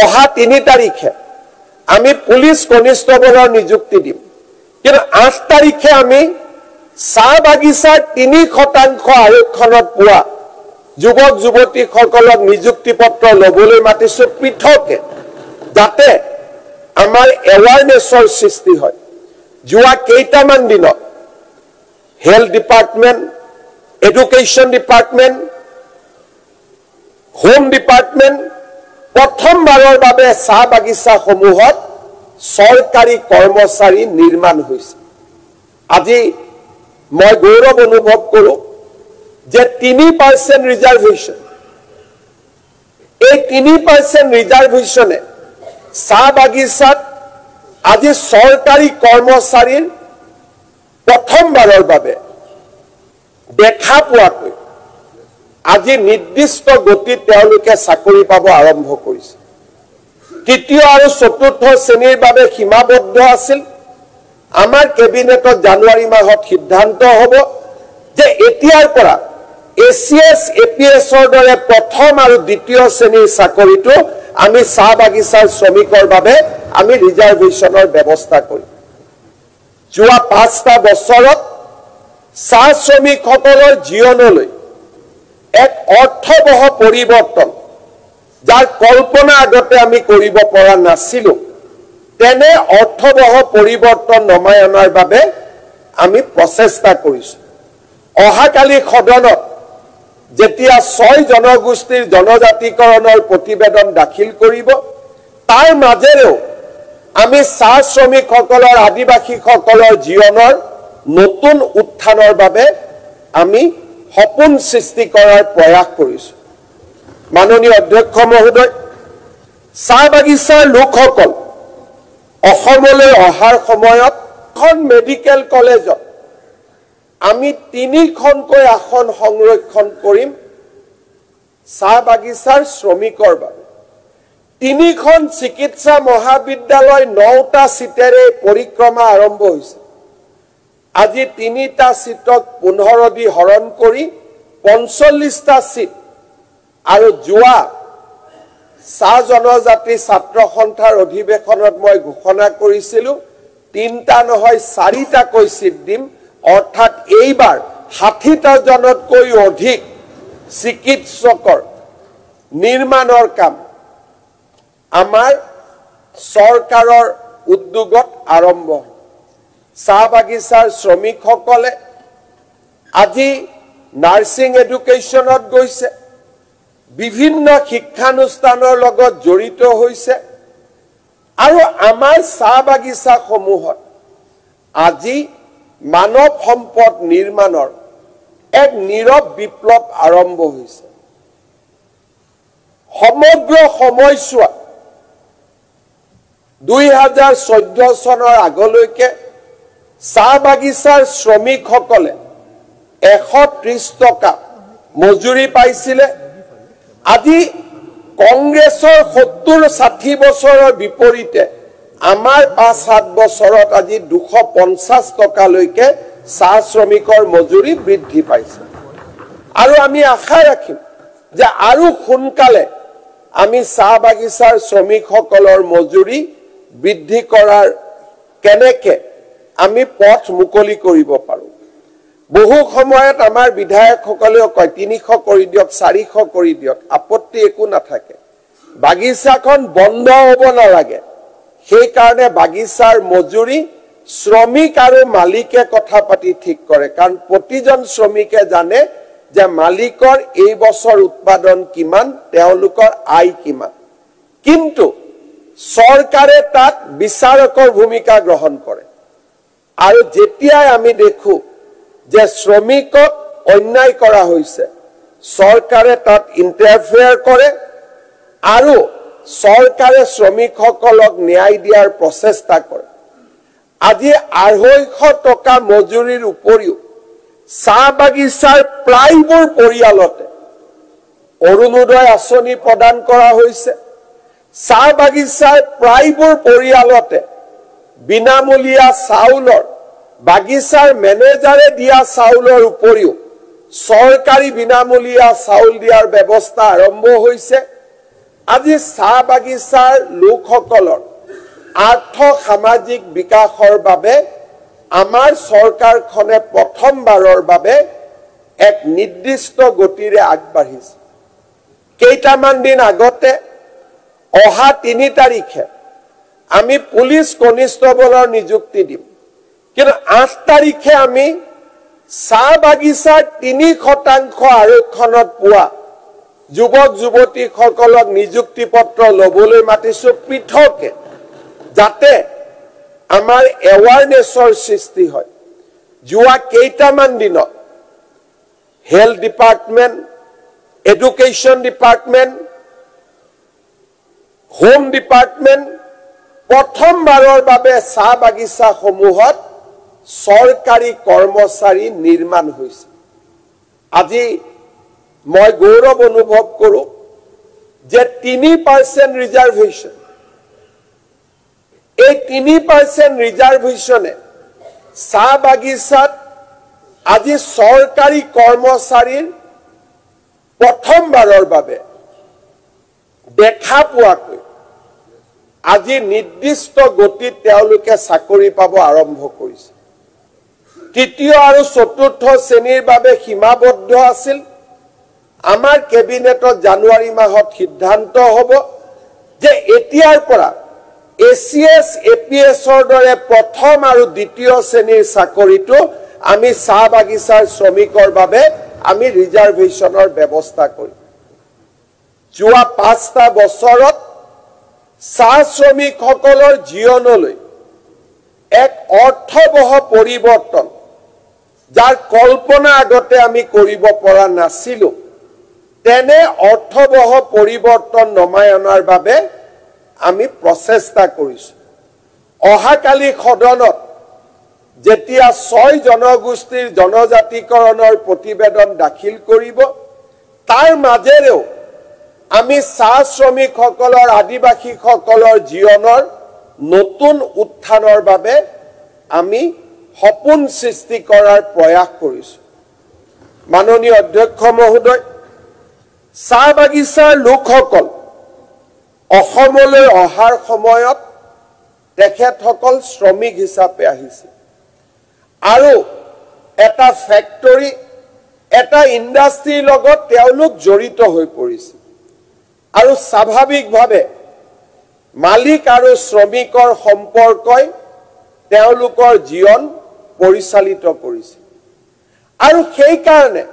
অহা 3 তাৰিখে আমি পুলিচ কনিষ্টবলৰ নিযুক্তি দিম কিন্তু 8 তাৰিখে আমি চাহ বাগিচাৰ 3% আৰক্ষণত পোৱা যুৱক যুৱতীসকলক নিযুক্তি পত্ৰ লবলৈ মাতিছো পৃথকে যাতে আমাৰ এৱাৰনেছৰ সৃষ্টি হয় যোৱা কেইটামান দিনত health department education department home department প্ৰথমবাৰৰ বাবে চাহ বাগিচাসমূহত চৰকাৰী কৰ্মচাৰী নিৰ্মাণ হৈছে আজি মই গৌৰৱ অনুভৱ কৰোঁ যে 3% ৰিজাৰ্ভেশ্যন এই 3% ৰিজাৰ্ভেশ্যনে চাহ বাগিচাত আজি চৰকাৰী কৰ্মচাৰীৰ প্ৰথমবাৰৰ বাবে দেখা পোৱাকৈ আজি নিৰ্দিষ্ট গতিত তেওঁলোকে চাকৰি পাব আৰম্ভ কৰিছে তৃতীয় আৰু চতুৰ্থ শ্ৰেণীৰ বাবে সীমাবদ্ধ আছিল আমাৰ কেবিনেটত জানুৱাৰী মাহত সিদ্ধান্ত হ'ব যে এতিয়াৰ পৰা এছিএছ এপিএছৰ দৰে প্ৰথম আৰু দ্বিতীয় শ্ৰেণীৰ চাকৰিটো আমি চাহ বাগিচাৰ শ্ৰমিকৰ বাবে আমি ৰিজাৰ্ভেশ্যনৰ ব্যৱস্থা কৰিম যোৱা 5টা বছৰত চাহ শ্ৰমিকসকলৰ জীৱনলৈ এক অৰ্থবহ পৰিৱৰ্তন যাৰ কল্পনা আগতে আমি কৰিব পৰা নাছিলো তেনে অৰ্থবহ পৰিৱৰ্তন নমাই অনাৰ বাবে আমি প্ৰচেষ্টা কৰিছো অহাকালি সদনত যেতিয়া 6 জনগোষ্ঠীৰ জনজাতিকৰণৰ প্ৰতিবেদন দাখিল কৰিব তাৰ মাজেৰেও আমি চাহ শ্ৰমিকসকলৰ আদিবাসীসকলৰ জীৱনৰ নতুন উত্থানৰ বাবে আমি সপোন সৃষ্টি কৰাৰ প্ৰয়াস কৰিছো মাননীয় অধ্যক্ষ মহোদয় চাহ বাগিচাৰ লোকসকল অসমলৈ অহাৰ সময়ত এখন মেডিকেল কলেজত আমি 3খনকৈ আসন সংৰক্ষণ কৰিম চাহ বাগিচাৰ শ্ৰমিকৰ বাবে 3খন চিকিৎসা মহাবিদ্যালয় 9টা সিটেৰে পৰিক্ৰমা আৰম্ভ হৈছে আজি 3টা সিটক 15 দি হৰণ কৰি 45টা সিট আৰু যোৱা চাহ জনজাতি ছাত্ৰ সন্থাৰ অধিৱেশনত মই ঘোষণা কৰিছিলো 3টা নহয় 4টাকৈ সিট দিম অৰ্থাৎ এইবাৰ 60টা জনতকৈ অধিক চিকিৎসকৰ নিৰ্মাণৰ কাম আমাৰ চৰকাৰৰ উদ্যোগত আৰম্ভ চাহ বাগিচাৰ শ্ৰমিকসকলে আজি নাৰ্ছিং এডুকেশ্যনত গৈছে বিভিন্ন শিক্ষানুষ্ঠানৰ লগত জড়িত হৈছে আৰু আমাৰ চাহ বাগিচাসমূহত আজি মানৱ সম্পদ নিৰ্মাণৰ এক নীৰৱ বিপ্লৱ আৰম্ভ হৈছে সমগ্ৰ সময়ছোৱা 2014 চনৰ আগলৈকে চাহ বাগিচাৰ শ্ৰমিকসকলে 130 টকা মজুৰি পাইছিলে আজি কংগ্ৰেছৰ 70-60 বছৰৰ বিপৰীতে আমাৰ 5-7 বছৰত আজি 250 টকালৈকে চাহ শ্ৰমিকৰ মজুৰি বৃদ্ধি পাইছে আৰু আমি আশা ৰাখিম যে আৰু সোনকালে আমি চাহ বাগিচাৰ শ্ৰমিকসকলৰ মজুৰি বৃদ্ধি কৰাৰ কেনেকে আমি পথ মুকলি কৰিব পাৰো বহু সময়ত আমাৰ বিধায়কসকলেও কয় 300 কৰি দিয়ক 400 কৰি দিয়ক আপত্তি একো নাথাকে বাগিচাখন বন্ধ হ'ব নালাগে সেই কাৰণে বাগিচাৰ মজুৰি শ্ৰমিক আৰু মালিকে কথা পাতি ঠিক কৰে কাৰণ প্ৰতিজন শ্ৰমিকে জানে যে মালিকৰ এই বছৰ উৎপাদন কিমান তেওঁলোকৰ আয় কিমান কিন্তু চৰকাৰে তাত বিচাৰকৰ ভূমিকা গ্ৰহণ কৰে আৰু যেতিয়াই আমি দেখো যে শ্ৰমিকক অন্যায় কৰা হৈছে চৰকাৰে তাত ইন্টাৰফেয়াৰ কৰে আৰু চৰকাৰে শ্ৰমিকসকলক ন্যায় দিয়াৰ প্ৰচেষ্টা কৰে আজি 250 টকা মজুৰিৰ উপৰিও চাহ বাগিচাৰ প্ৰায়বোৰ পৰিয়ালতে অৰুণোদয় আঁচনি প্ৰদান কৰা হৈছে চাহ বাগিচাৰ প্ৰায়বোৰ পৰিয়ালতে বিনামূলীয়া চাউলৰ বাগিচাৰ মেনেজাৰে দিয়া চাউলৰ উপৰিও চৰকাৰী বিনামূলীয়া চাউল দিয়াৰ ব্যৱস্থা আৰম্ভ হৈছে আজি চাহ বাগিচাৰ লোকসকলৰ আৰ্থ সামাজিক বিকাশৰ বাবে আমাৰ চৰকাৰখনে প্ৰথমবাৰৰ বাবে এক নিৰ্দিষ্ট গতিৰে আগবাঢ়িছে। কেইটামান দিন আগতে অহা ৩ তাৰিখে আমি পুলিচ কনিষ্টবলৰ নিযুক্তি দিম, কিন্তু ৮ তাৰিখে আমি চাহ বাগিচাৰ ৩% আৰক্ষণত পোৱা যুৱক যুৱতীসকলক নিযুক্তি পত্ৰ ল'বলৈ মাতিছো পৃথকে, যাতে আমাৰ এৱাৰনেছৰ সৃষ্টি হয়। যোৱা কেইটামান দিনত health department, education department, home department প্ৰথমবাৰৰ বাবে চাহ বাগিচাসমূহত চৰকাৰী কৰ্মচাৰী নিৰ্মাণ হৈছে। আজি মই গৌৰৱ অনুভৱ কৰোঁ যে 3% ৰিজাৰ্ভেশ্যন, এই 3% ৰিজাৰ্ভেশ্যনে চাহ বাগিচাত আজি চৰকাৰী কৰ্মচাৰীৰ প্ৰথমবাৰৰ বাবে দেখা পোৱাকৈ আজি নিৰ্দিষ্ট গতিত তেওঁলোকে চাকৰি পাব আৰম্ভ কৰিছে। তৃতীয় আৰু চতুৰ্থ শ্ৰেণীৰ বাবে সীমাবদ্ধ আছিল। আমাৰ কেবিনেটত জানুৱাৰী মাহত সিদ্ধান্ত হ'ব যে এতিয়াৰ পৰা ACS APSৰ দৰে প্ৰথম আৰু দ্বিতীয় শ্ৰেণীৰ চাকৰিটো আমি চাহ বাগিচাৰ শ্ৰমিকৰ বাবে আমি ৰিজাৰ্ভেশ্যনৰ ব্যৱস্থা কৰিম। যোৱা 5টা বছৰত চাহ শ্ৰমিকসকলৰ জীৱনলৈ এক অৰ্থবহ পৰিৱৰ্তন, যাৰ কল্পনা আগতে আমি কৰিব পৰা নাছিলোঁ, তেনে অৰ্থবহ পৰিৱৰ্তন নমাই অনাৰ বাবে আমি প্ৰচেষ্টা কৰিছোঁ। অহাকালি সদনত যেতিয়া 6 জনগোষ্ঠীৰ জনজাতিকৰণৰ প্ৰতিবেদন দাখিল কৰিব, তাৰ মাজেৰেও আমি চাহ শ্ৰমিকসকলৰ, আদিবাসীসকলৰ জীৱনৰ নতুন উত্থানৰ বাবে আমি সপোন সৃষ্টি কৰাৰ প্ৰয়াস কৰিছোঁ। মাননীয় অধ্যক্ষ মহোদয়, চাহ বাগিচাৰ লোকসকল অসমলৈ অহাৰ সময়ত তেখেতসকল শ্ৰমিক হিচাপে আহিছে আৰু এটা ফেক্টৰী, এটা ইণ্ডাষ্ট্ৰীৰ লগত তেওঁলোক জড়িত হৈ পৰিছে আৰু স্বাভাৱিকভাৱে মালিক আৰু শ্ৰমিকৰ সম্পৰ্কই তেওঁলোকৰ জীৱন পৰিচালিত কৰিছে। আৰু সেইকাৰণে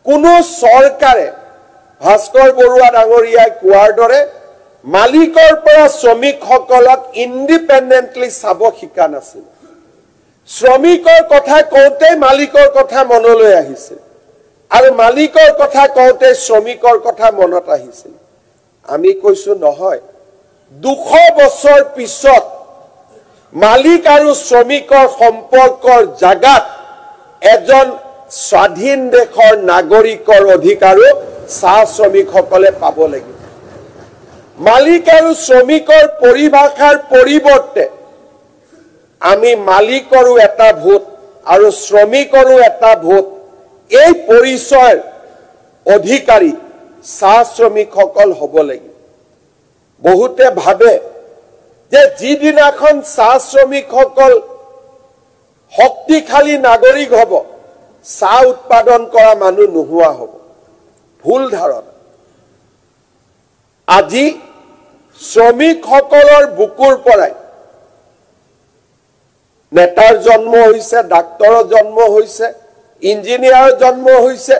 কোনো চৰকাৰে ভাস্কৰ বৰুৱা ডাঙৰীয়াই কোৱাৰ দৰে মালিকৰ পৰা শ্ৰমিকসকলক ইণ্ডিপেণ্ডেণ্টলি চাব শিকা নাছিল। শ্ৰমিকৰ কথা কওঁতে মালিকৰ কথা মনলৈ আহিছিল আৰু মালিকৰ কথা কওঁতে শ্ৰমিকৰ কথা মনত আহিছিল। আমি কৈছো নহয়, 200 বছৰ পিছত মালিক আৰু শ্ৰমিকৰ সম্পৰ্কৰ জাগাত এজন স্বাধীন দেশৰ নাগৰিকৰ অধিকাৰো চাহ শ্ৰমিকসকলে পাব লাগিব। মালিক আৰু শ্ৰমিকৰ পৰিভাষাৰ পৰিৱৰ্তে আমি মালিকৰো এটা ভোট আৰু শ্ৰমিকৰো এটা ভোট, এই পৰিচয়ৰ অধিকাৰী চাহ শ্ৰমিকসকল হ'ব লাগিব। বহুতে ভাবে যে যিদিনাখন চাহ শ্ৰমিকসকল শক্তিশালী নাগৰিক হ'ব, চাহ উৎপাদন কৰা মানুহ নোহোৱা হ'ব। ভুল ধাৰণা। আজি শ্ৰমিকসকলৰ বুকুৰ পৰাই নেতাৰ জন্ম হৈছে, ডাক্তৰৰ জন্ম হৈছে, ইঞ্জিনিয়াৰৰ জন্ম হৈছে,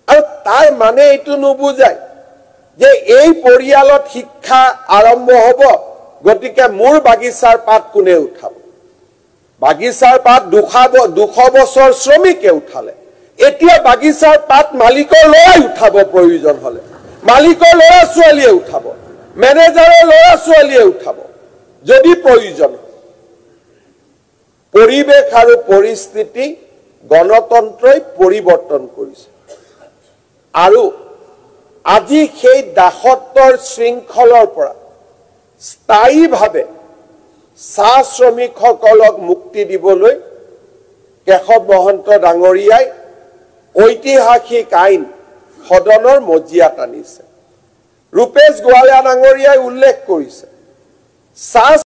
আৰু তাৰ মানে এইটো নুবুজায় যে এই পৰিয়ালত শিক্ষা আৰম্ভ হ'ব, গতিকে মোৰ বাগিচাৰ পাত কোনে উঠাব। বাগিচাৰ পাত 200 বছৰ শ্ৰমিকে উঠালে, এতিয়া বাগিচাৰ পাত মালিকৰ ল'ৰাই উঠাব, প্ৰয়োজন হ'লে মালিকৰ ল'ৰা ছোৱালীয়ে উঠাব, মেনেজাৰৰ ল'ৰা ছোৱালীয়ে উঠাব যদি প্ৰয়োজন। পৰিৱেশ আৰু পৰিস্থিতি গণতন্ত্ৰই পৰিৱৰ্তন কৰিছে আৰু আজি সেই দাসত্বৰ শৃংখলৰ পৰা স্থায়ীভাৱে চাহ শ্ৰমিকসকলক মুক্তি দিবলৈ কেশৱ মহন্ত ডাঙৰীয়াই ঐতিহাসিক আইন সদনৰ মজিয়াত আনিছে। ৰূপেশ গোৱালিয়া ডাঙৰীয়াই উল্লেখ কৰিছে চাহ